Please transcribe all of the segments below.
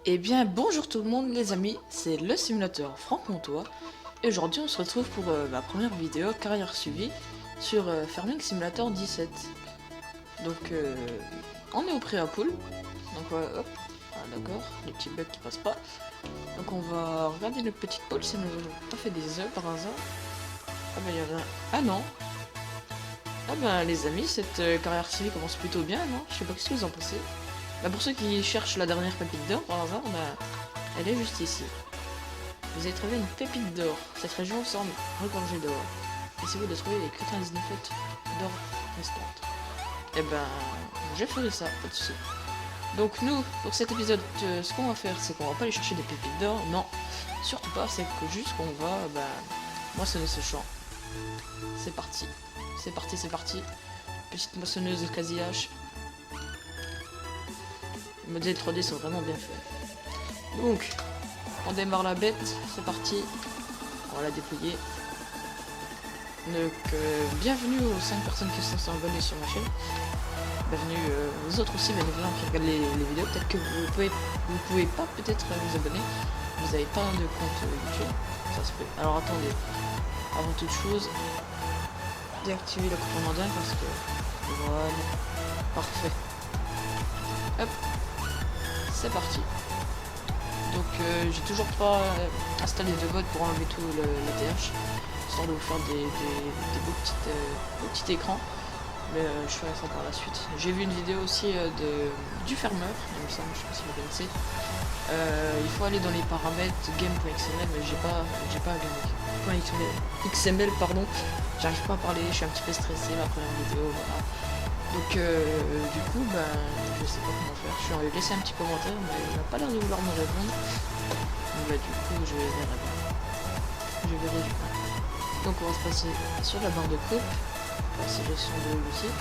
Eh bien bonjour tout le monde les amis, c'est le simulateur Franck Montois et aujourd'hui on se retrouve pour ma première vidéo carrière suivie sur Farming Simulator 17. Donc on est au préapool, donc hop, ah, d'accord, les petits bugs qui passent pas. Donc on va regarder notre petite poule si elle nous a pas fait des œufs par hasard. Ah ben il y en a un, ah non. Ah ben les amis, cette carrière suivie commence plutôt bien, non? Je sais pas ce que vous en pensez. Bah, pour ceux qui cherchent la dernière pépite d'or par hasard, elle est juste ici. Vous avez trouvé une pépite d'or. Cette région semble regorgée d'or. Essayez-vous de trouver les 99 lettres d'or restantes. Eh ben, j'ai fait ça, pas de soucis. Donc nous, pour cet épisode, ce qu'on va faire, c'est qu'on va pas aller chercher des pépites d'or, non, surtout pas, c'est que juste qu'on va, moissonner ce champ. C'est parti, c'est parti, c'est parti. Petite moissonneuse de quasi-hache. Les modèles 3D sont vraiment bien faits. Donc, on démarre la bête, c'est parti. On va la dépouiller. Donc, bienvenue aux 5 personnes qui sont abonnées sur ma chaîne. Bienvenue aux autres aussi, bien évidemment, qui regardent les vidéos. Peut-être que vous pouvez pas peut-être vous abonner. Vous n'avez pas de compte YouTube. Ça se peut. Alors attendez, avant toute chose, déactiver le commandant parce que voilà, parfait. Hop, c'est parti. Donc j'ai toujours pas installé de mode pour enlever tout le TH, histoire de vous faire des beaux petits écrans. Mais je ferai ça par la suite. J'ai vu une vidéo aussi du fermeur, donc ça, je sais pas si vous connaissez. Il faut aller dans les paramètres game.xml, mais j'ai pas .xml, pardon. J'arrive pas à parler, je suis un petit peu stressé la première vidéo, voilà. Donc du coup, je sais pas comment faire. Je lui ai laissé un petit commentaire, mais il n'a pas l'air de vouloir me répondre. Donc du coup, je verrai bien. Je verrai du coup. Donc on va se passer sur la barre de coupe. La sélection de l'outil,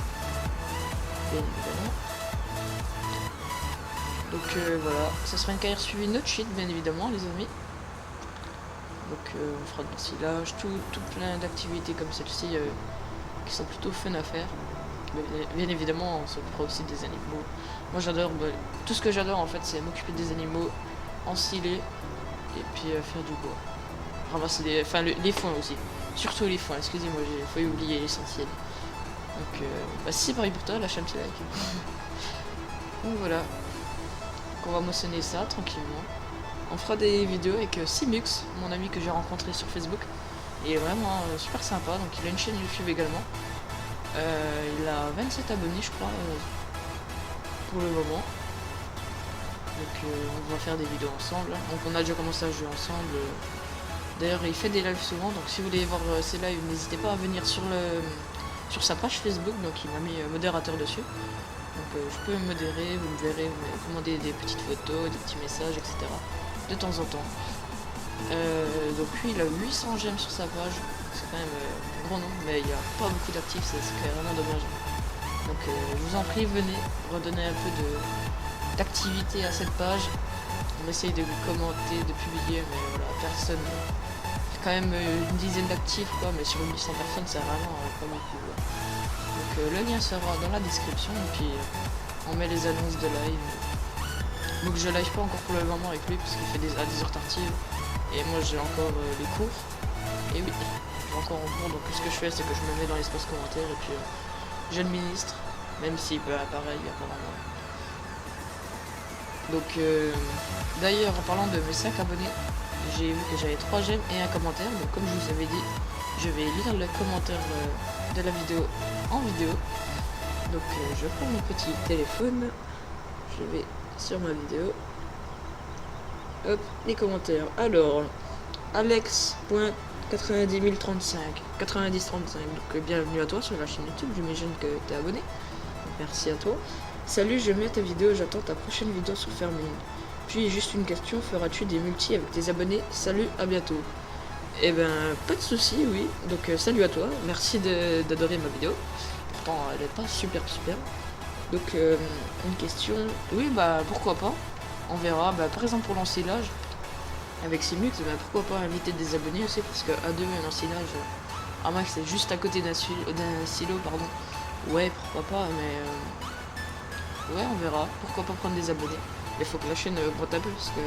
bien évidemment. Donc voilà, ça sera une carrière suivie no cheat, bien évidemment, les amis. Donc on fera de l'ensilage, tout plein d'activités comme celle-ci qui sont plutôt fun à faire. Mais, bien évidemment, on s'occupera aussi des animaux. Moi j'adore, tout ce que j'adore en fait, c'est m'occuper des animaux, ensiler et puis faire du bois. Ramasser les foins aussi. Surtout les foins, excusez-moi, j'ai failli oublier l'essentiel. Donc si c'est pareil pour toi, lâche un petit like. Donc voilà. Donc on va moissonner ça tranquillement. On fera des vidéos avec Simux, mon ami que j'ai rencontré sur Facebook. Il est vraiment super sympa, donc il a une chaîne YouTube également. Il a 27 abonnés je crois pour le moment. Donc on va faire des vidéos ensemble. Donc on a déjà commencé à jouer ensemble. D'ailleurs il fait des lives souvent, donc si vous voulez voir ses lives, n'hésitez pas à venir sur sa page Facebook, donc il m'a mis modérateur dessus. Donc je peux me modérer, vous me verrez, vous demandez des petites photos, des petits messages, etc. de temps en temps. Donc lui il a 800 j'aime sur sa page, c'est quand même un gros nombre, mais il n'y a pas beaucoup d'actifs, c'est vraiment dommage. Donc je vous en prie, venez redonner un peu d'activité à cette page. On essaye de commenter, de publier, mais voilà, personne. Quand même une dizaine d'actifs quoi, mais sur 800 personnes c'est vraiment pas beaucoup. Donc le lien sera dans la description et puis on met les annonces de live. Donc je live pas encore pour le moment avec lui parce qu'il fait à des heures tardives et moi j'ai encore les cours. Et oui, j'ai encore en cours, donc ce que je fais c'est que je me mets dans l'espace commentaire et puis j'administre, même si pareil apparemment. Donc d'ailleurs en parlant de mes 5 abonnés, j'ai vu que j'avais 3 j'aime et un commentaire, donc comme je vous avais dit, je vais lire le commentaire de la vidéo en vidéo. Donc je prends mon petit téléphone, je vais sur ma vidéo, hop, les commentaires. Alors, Alex.90035, 9035, donc bienvenue à toi sur la chaîne YouTube, j'imagine que tu es abonné, merci à toi. Salut, j'aime bien ta vidéo, j'attends ta prochaine vidéo sur Farming. Puis juste une question, feras-tu des multis avec tes abonnés? Salut, à bientôt. Eh ben, pas de soucis, oui. Donc salut à toi, merci d'adorer ma vidéo. Pourtant, elle est pas super. Donc une question, oui pourquoi pas. On verra, par exemple pour l'ensilage, avec Simux, pourquoi pas inviter des abonnés aussi, parce qu'à deux, un ensilage, à moins que c'est juste à côté d'un silo, pardon. Ouais, pourquoi pas, mais ouais, on verra. Pourquoi pas prendre des abonnés. Il faut que la chaîne augmente un peu parce que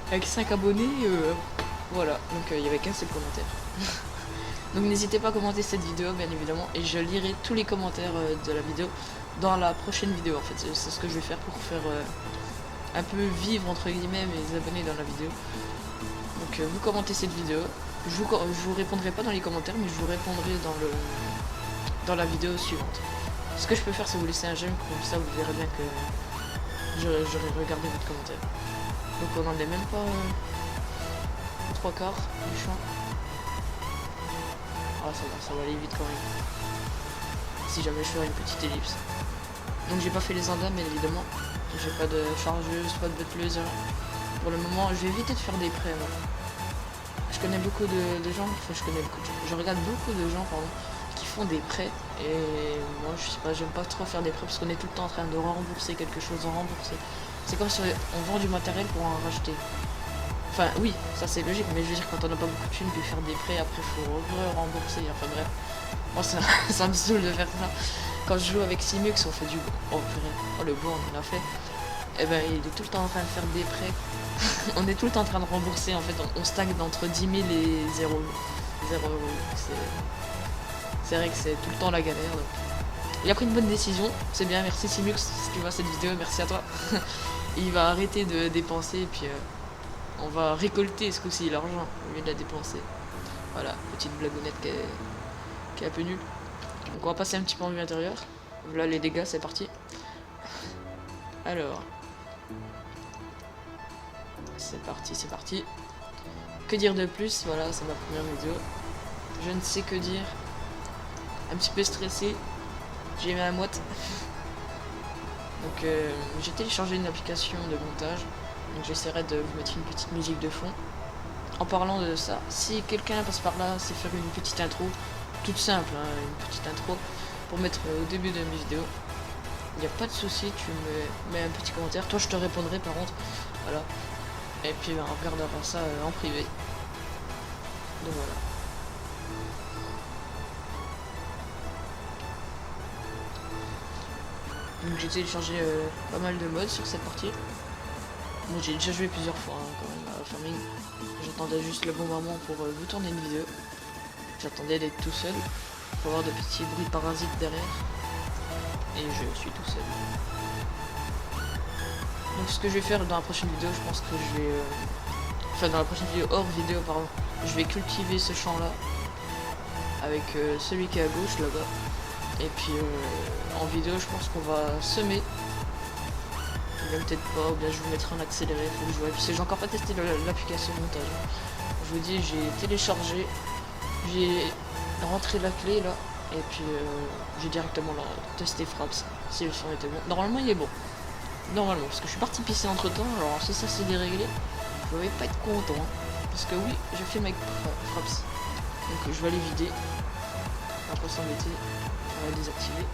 avec 5 abonnés, voilà. Donc il y avait qu'un seul commentaire. Donc n'hésitez pas à commenter cette vidéo, bien évidemment, et je lirai tous les commentaires de la vidéo dans la prochaine vidéo. En fait, c'est ce que je vais faire pour faire un peu vivre entre guillemets mes abonnés dans la vidéo. Donc vous commentez cette vidéo. Je vous répondrai pas dans les commentaires, mais je vous répondrai dans la vidéo suivante. Ce que je peux faire, c'est vous laisser un j'aime, comme ça vous verrez bien que j'aurai regardé votre commentaire. Donc on en est même pas aux 3 quarts du champ. Ah ça va aller vite quand même. Si jamais je fais une petite ellipse. Donc j'ai pas fait les andas, mais évidemment. J'ai pas de chargeuse, pas de buttleuse. Pour le moment, je vais éviter de faire des prêts. Moi. Je connais beaucoup de gens, enfin je regarde beaucoup de gens pardon, qui font des prêts. Et moi je sais pas, j'aime pas trop faire des prêts parce qu'on est tout le temps en train de rembourser quelque chose, C'est comme si on vend du matériel pour en racheter. Enfin oui, ça c'est logique, mais je veux dire quand on n'a pas beaucoup de thunes, puis faire des prêts, après faut rembourser, enfin bref. Moi ça me saoule de faire ça. Quand je joue avec Simux, on fait du... Oh purée, oh le bon on en a fait. Et ben il est tout le temps en train de faire des prêts. On est tout le temps en train de rembourser, en fait on stagne entre 10 000 et 0 €. C'est vrai que c'est tout le temps la galère. Donc. Il a pris une bonne décision, c'est bien, merci Simux si tu vois cette vidéo, merci à toi. Il va arrêter de dépenser et puis on va récolter ce coup-ci l'argent au lieu de la dépenser. Voilà, petite blagounette qui est un peu nulle. Donc on va passer un petit peu en vue intérieure. Voilà les dégâts, c'est parti. Alors. C'est parti, c'est parti. Que dire de plus? Voilà, c'est ma première vidéo. Je ne sais que dire. Un petit peu stressé. J'ai mis à moite. Donc j'ai téléchargé une application de montage. Donc j'essaierai de vous mettre une petite musique de fond. En parlant de ça, si quelqu'un passe par là, c'est faire une petite intro. Toute simple, hein, une petite intro. Pour mettre au début de mes vidéos. Il n'y a pas de souci, tu me mets un petit commentaire. Toi je te répondrai par contre. Voilà. Et puis on regardera ça en privé. Donc voilà. Donc j'ai téléchargé pas mal de modes sur cette partie. Bon, j'ai déjà joué plusieurs fois hein, quand même à Farming. J'attendais juste le bon moment pour vous tourner une vidéo. J'attendais d'être tout seul pour avoir de petits bruits parasites derrière. Et je suis tout seul. Donc ce que je vais faire dans la prochaine vidéo, je pense que je vais... Enfin dans la prochaine vidéo, hors vidéo pardon, je vais cultiver ce champ là. Avec celui qui est à gauche là-bas. Et puis en vidéo je pense qu'on va semer. Ou bien peut-être pas, ou bien je vous mettrai en accéléré, faut que je vois. Et puis j'ai encore pas testé l'application de montage. Je vous dis, j'ai téléchargé, j'ai rentré la clé là. Et puis j'ai directement testé Fraps, si le son était bon. Normalement il est bon. Normalement, parce que je suis parti pisser entre temps, alors si ça s'est déréglé, je vais pas être content. Hein, parce que oui, je filme avec Fraps. Donc je vais aller vider. On va pas s'embêter. On va désactiver.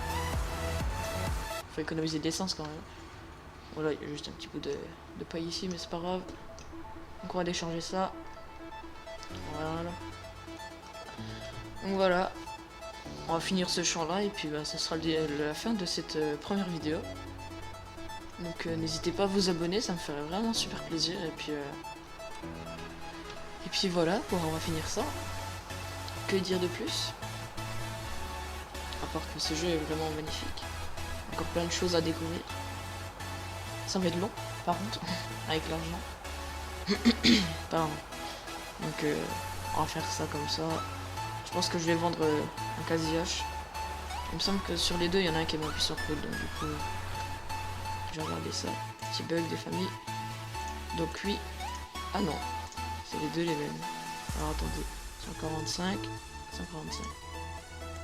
Faut économiser de l'essence quand même. Voilà, il y a juste un petit bout de paille ici, mais c'est pas grave. Donc on va décharger ça. Voilà. Donc voilà. On va finir ce champ là et puis bah, ce sera la fin de cette première vidéo. Donc n'hésitez pas à vous abonner, ça me ferait vraiment super plaisir. Et puis voilà, bon, on va finir ça. Que dire de plus? À part que ce jeu est vraiment magnifique. Encore plein de choses à découvrir. Ça va être long, par contre, avec l'argent. Pardon. Donc on va faire ça comme ça. Je pense que je vais vendre un casillage. Il me semble que sur les deux, il y en a un qui est moins puissant que l'autre, donc du coup... Je vais regarder ça. Petit bug des familles. Donc oui. Ah non. C'est les deux les mêmes. Alors attendez. 145. 145.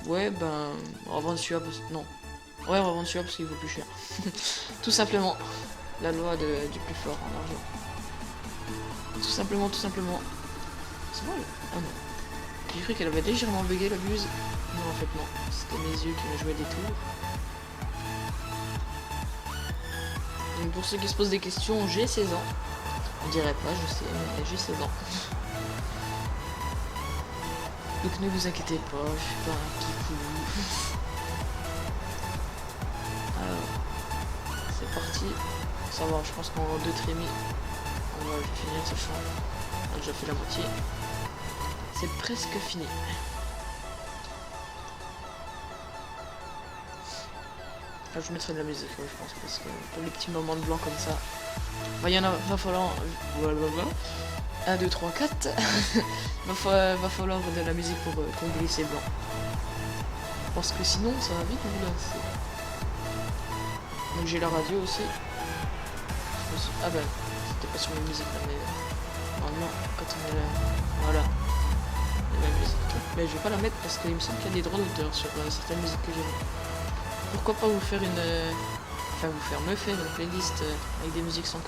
Ouais ben. On va vendre celui-là parce que. Non. Ouais on va vendre celui-là parce qu'il vaut plus cher. Tout simplement. La loi du plus fort en argent. Tout simplement, tout simplement. C'est vrai. Ah non. J'ai cru qu'elle avait légèrement bugué la buse. Non en fait non. C'était mes yeux qui me jouaient des tours. Donc pour ceux qui se posent des questions, j'ai 16 ans. On dirait pas, je sais, mais j'ai 16 ans. Donc ne vous inquiétez pas, je suis pas un kifou. Alors, partie. Ça va, je pense qu'en 2 trémies, on va finir ce champ. On a déjà fait la moitié. C'est presque fini. Là, je mettrai de la musique, ouais, je pense, parce que pour les petits moments de blanc comme ça, bah, il y en a, va falloir, voilà, 1, 2, 3, 4, va falloir de la musique pour combler ces blancs. Parce que sinon, ça va vite vous lasser. Donc j'ai la radio aussi. Ah ben, c'était pas sur la musique là, mais normalement, quand on est là, voilà, il y a la musique. Mais je vais pas la mettre parce qu'il me semble qu'il y a des droits d'auteur sur certaines musiques que j'aime. Pourquoi pas vous faire me faire une playlist avec des musiques sans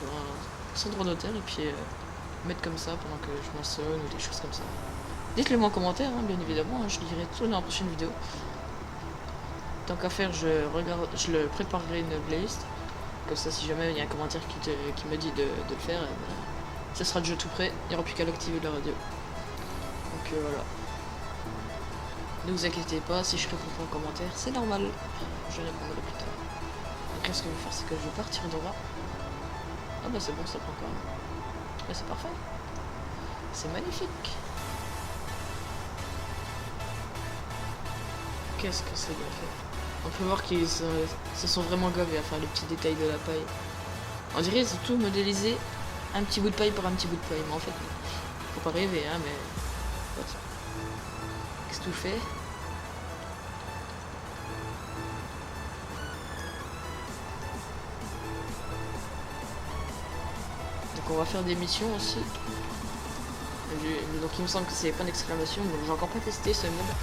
droit d'auteur et puis mettre comme ça pendant que je m'en sonne ou des choses comme ça. Dites-le moi en commentaire, hein, bien évidemment, hein, je lirai tout dans la prochaine vidéo. Tant qu'à faire, je le préparerai une playlist. Comme ça, si jamais il y a un commentaire qui me dit de le faire, ce sera déjà tout prêt, il n'y aura plus qu'à l'activer de la radio. Donc voilà. Ne vous inquiétez pas, si je réponds pas en commentaire, c'est normal. Je répondrai plus tard. Donc là, ce que je vais faire, c'est que je vais partir de là. Ah bah c'est bon, ça prend quand même. Là, c'est parfait. C'est magnifique. Qu'est-ce que c'est bien fait. On peut voir qu'ils se sont vraiment gavés à faire les petits détails de la paille. On dirait qu'ils ont tout modélisé un petit bout de paille par un petit bout de paille. Mais en fait, faut pas rêver, hein, mais... Qu'est-ce que tu fais? Donc on va faire des missions aussi. Donc il me semble que c'est pas d'exclamation, donc j'ai encore pas testé ce mode.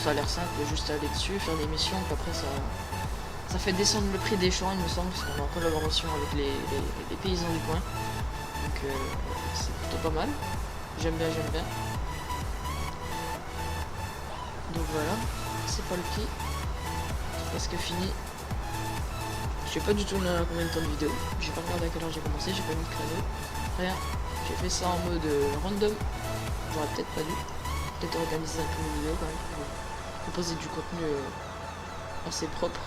Ça a l'air simple, juste aller dessus, faire des missions, puis après ça fait descendre le prix des champs, il me semble, parce qu'on est en collaboration avec les paysans du coin. Donc c'est plutôt pas mal. J'aime bien, j'aime bien. Donc voilà, c'est pas le petit. C'est presque fini. Je sais pas du tout combien de temps de vidéo. J'ai pas regardé à quelle heure j'ai commencé, j'ai pas mis de créneau. Rien. J'ai fait ça en mode random. J'aurais peut-être pas dû. Peut-être organiser un peu mes vidéos quand même pour proposer du contenu assez propre.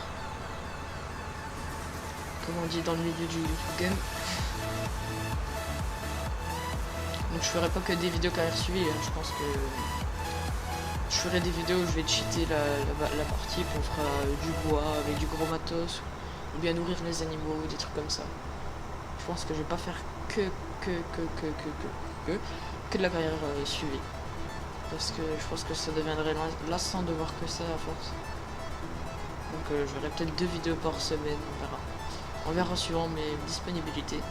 Comme on dit dans le milieu du game. Donc je ferai pas que des vidéos carrière suivie, hein. Je pense que je ferai des vidéos où je vais cheater la partie, puis on fera du bois avec du gros matos, ou bien nourrir les animaux, des trucs comme ça. Je pense que je vais pas faire que de la carrière suivie. Parce que je pense que ça deviendrait lassant de voir que ça à force. Donc je verrai peut-être 2 vidéos par semaine, on verra. On verra suivant mes disponibilités.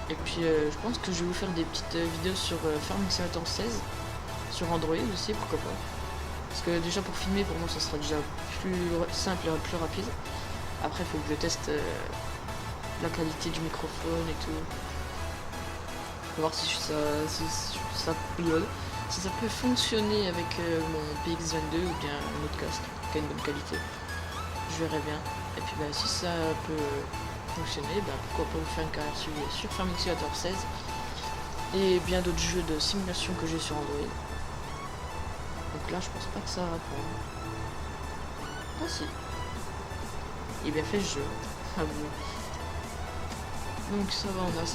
Et puis je pense que je vais vous faire des petites vidéos sur Farming Simulator 16. Sur Android aussi, pourquoi pas. Parce que déjà pour filmer, pour moi ça sera déjà plus simple et plus rapide. Après il faut que je teste la qualité du microphone et tout. Voir si ça peut fonctionner avec mon PX22 ou bien un autre casque qui a une bonne qualité. Je verrai bien. Et puis bah, si ça peut fonctionner, bah, pourquoi pas vous faire une carrière suivie sur Farming Simulator 16 et bien d'autres jeux de simulation que j'ai sur Android. Donc là je pense pas que ça va répondre. Ah si. Il est bien fait ce jeu. Ah bon. Donc ça va, on est à 50%,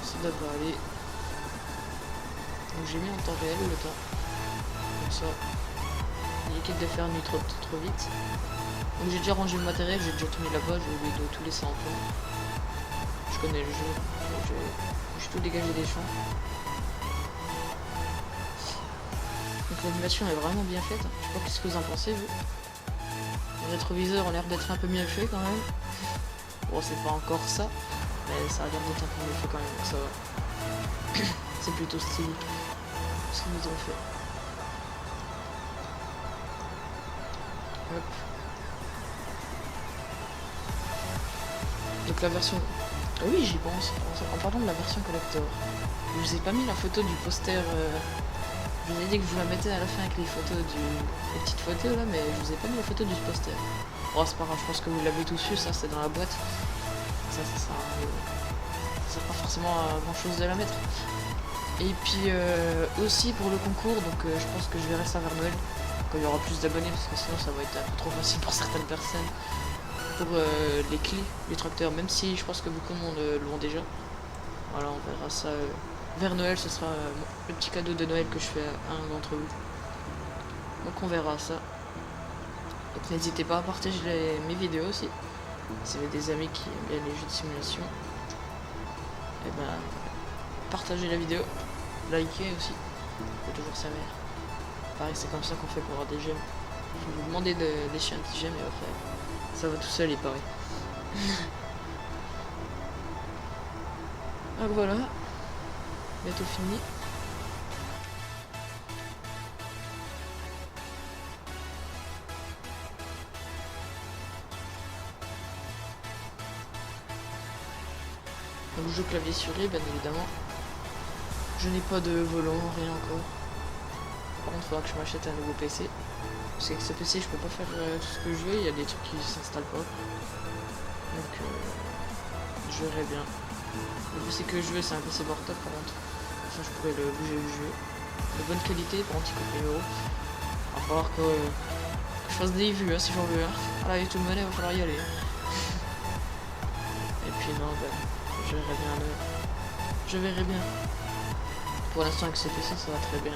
ça devrait aller. Donc j'ai mis en temps réel le temps. Comme ça, les liquides de fer nuit trop vite. Donc j'ai déjà rangé le matériel, j'ai déjà tout mis là-bas, je vais tout laisser en plan. Je connais le jeu, j'ai tout dégagé des champs. Donc l'animation est vraiment bien faite. Je sais pas qu'est-ce que vous en pensez vous. Les rétroviseurs ont l'air d'être un peu mieux faits quand même. Bon c'est pas encore ça, mais ça a l'air d'être un peu mieux fait quand même, donc ça va. C'est plutôt stylé ce qu'ils nous ont fait. Hop. Donc la version... Oh oui j'y pense, en parlant de la version collector. Je vous ai pas mis la photo du poster... Je vous ai dit que je vous la mettais à la fin avec les photos les petites photos là, mais je vous ai pas mis la photo du poster. Oh c'est pas grave, je pense que vous l'avez tous su, ça c'est dans la boîte. Ça sert pas forcément à grand chose de la mettre. Et puis aussi pour le concours, donc je pense que je verrai ça vers Noël, quand il y aura plus d'abonnés, parce que sinon ça va être un peu trop facile pour certaines personnes. pour les clés du tracteur, même si je pense que beaucoup de monde l'ont déjà. Voilà, on verra ça vers Noël, ce sera le petit cadeau de Noël que je fais à un d'entre vous. Donc on verra ça. Donc n'hésitez pas à partager mes vidéos aussi. Si vous avez des amis qui aiment bien les jeux de simulation, et ben partagez la vidéo, likez aussi, faut toujours servir. Pareil, c'est comme ça qu'on fait pour avoir des j'aime. Je vais vous demander de lécher un petit j'aime et après ça va tout seul et pareil. Donc voilà, bientôt fini. Donc je joue clavier souris, bien évidemment. Je n'ai pas de volant, rien encore. Par contre, il faudra que je m'achète un nouveau PC. Parce qu'avec ce PC, je peux pas faire tout ce que je veux, il y a des trucs qui s'installent pas. Donc je verrai bien. Le PC que je veux, c'est un PC portable par contre. Ça, je pourrais le bouger du jeu. De bonne qualité, par contre, il coûte 1000 €. Il va falloir que je fasse des vues hein, si j'en veux. Hein. Voilà, et tout le monde, il va falloir y aller. Et puis non, ben, je verrai bien. Je verrai bien. Pour l'instant, avec ce PC, ça va très bien.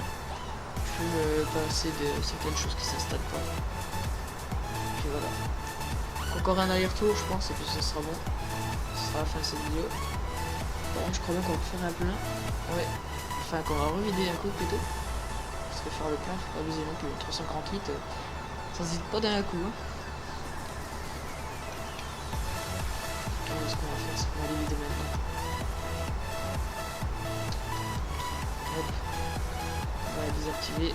Je peux passer de certaines choses qui s'installent pas. Et puis voilà. Encore un aller-retour, je pense, et puis ce sera bon. Ce sera la fin de cette vidéo. Bon, je crois bien qu'on va faire un plein. Ouais. Enfin, qu'on va revider un coup plutôt. Parce que faire le plein, faut pas abuser non plus. 340 litres, ça se vide pas d'un coup. Hein. Alors, ce qu'on va faire, c'est qu'on va les vider maintenant. Hop. On va la désactiver.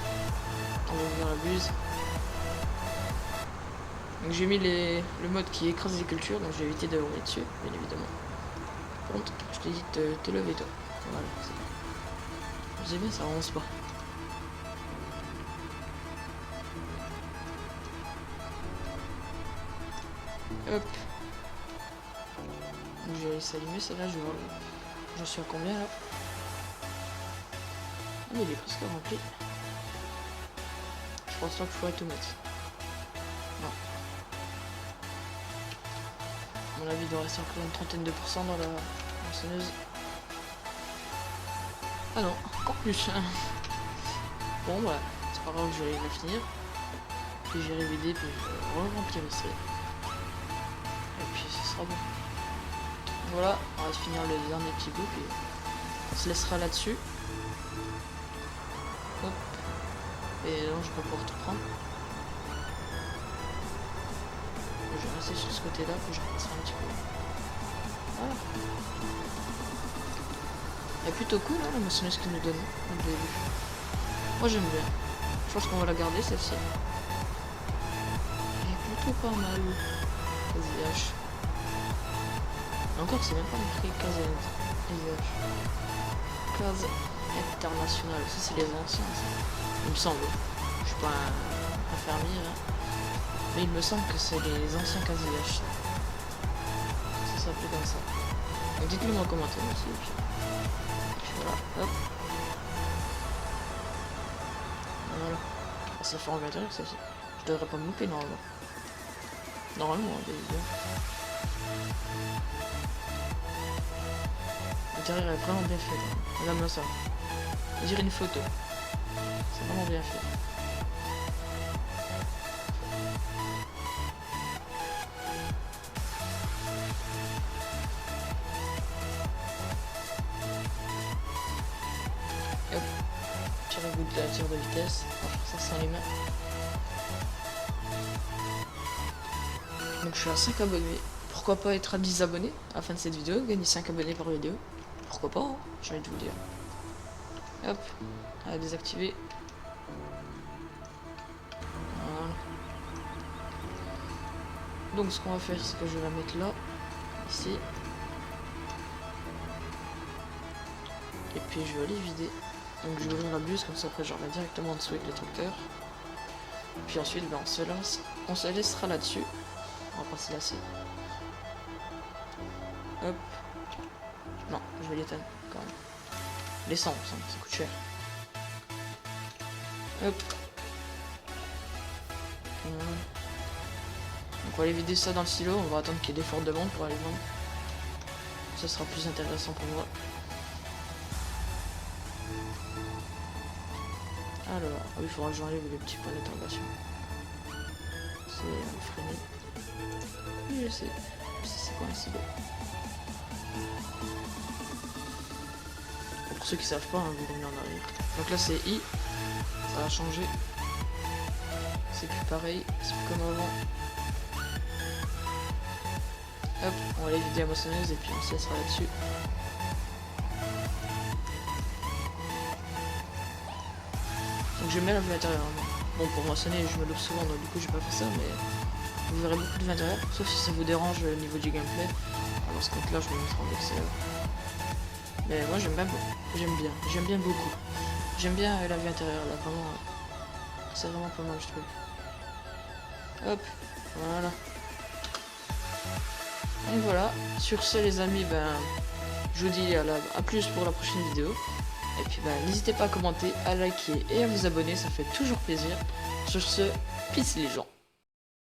On va ouvrir la buse. Donc j'ai mis le mode qui écrase les cultures, donc j'ai évité de rouler dessus, bien évidemment. Par contre, je t'ai dit de te lever toi. Voilà, c'est bon. Vous savez bien, ça avance pas. Hop. Donc je vais laisser allumer, celle-là, je vais voir. J'en suis à combien là? Ah, mais il est presque rempli. Je pense pas que je pourrais tout mettre. Non. À mon avis, il doit rester encore une trentaine de pourcents dans la moissonneuse. Ah non, encore plus. Bon, bah, c'est pas grave, je vais la finir. Puis j'irai vider, puis je vais remplir ici. Et puis ce sera bon. Voilà, on va finir le dernier petit bout, puis on se laissera là-dessus. Hop. Et là, je vais pas pouvoir tout prendre. Je vais rester sur ce côté-là, puis je repasserai un petit peu. Voilà. Elle est plutôt cool, hein, la moissonneuse qu'ils nous donne au début. Moi, j'aime bien. Je pense qu'on va la garder, celle-ci. Elle est plutôt pas mal. Casillage. Encore, c'est même pas marqué casillage. Case internationale. Ça, c'est les anciens, ça. Il me semble. Je suis pas un fermier, là. Mais il me semble que c'est les anciens casillages. Ça s'appelait comme ça. Donc dites-le moi en commentaire aussi. Et puis voilà, hop. Voilà. Ah, ça fait en l'intérieur, celle-ci. Je devrais pas me louper normalement. Normalement, bien évidemment. L'intérieur est vraiment bien fait. Regarde-moi ça. On dirait une photo. C'est vraiment bien fait. Et hop. Tire le bout de la tire de vitesse. On va faire ça sans les mains. Donc je suis à 5 abonnés. Pourquoi pas être à 10 abonnés à la fin de cette vidéo, gagner 5 abonnés par vidéo. Pourquoi pas, hein, j'ai envie de vous dire. Hop, on va désactiver. Voilà. Donc ce qu'on va faire, c'est que je vais la mettre là, ici. Et puis je vais aller vider. Donc je vais ouvrir la buse, comme ça après je remets directement en dessous avec le tracteur. Puis ensuite, ben, on se laissera là-dessus. On va passer là-dessus. Hop. Non, je vais l'éteindre quand même. L'essence, hein, ça coûte cher. Hop. Voilà. On va aller vider ça dans le silo, on va attendre qu'il y ait des fortes demandes pour aller vendre. Ça sera plus intéressant pour moi. Alors, il faudra que j'enlève les petits points d'interrogation. C'est freiné. Oui, je sais. C'est quoi un silo? Pour ceux qui savent pas, hein, vous revenez en arrière. Donc là c'est I. Ça a changé. C'est plus pareil. C'est plus comme avant. Hop, on va aller vider la moissonneuse et puis on se laissera là-dessus. Donc j'aime bien la vue intérieure. Bon, pour moissonner, je me loupe souvent, donc du coup j'ai pas fait ça, mais vous verrez beaucoup de vue intérieure, sauf si ça vous dérange au niveau du gameplay. Alors, dans ce compte-là, je vais me mettre en extérieur. Mais moi j'aime bien beaucoup. J'aime bien la vue intérieure, là, vraiment. C'est vraiment pas mal, je trouve. Hop, voilà. Et voilà, sur ce les amis, je vous dis à plus pour la prochaine vidéo. Et puis n'hésitez pas à commenter, à liker et à vous abonner, ça fait toujours plaisir. Sur ce, peace les gens.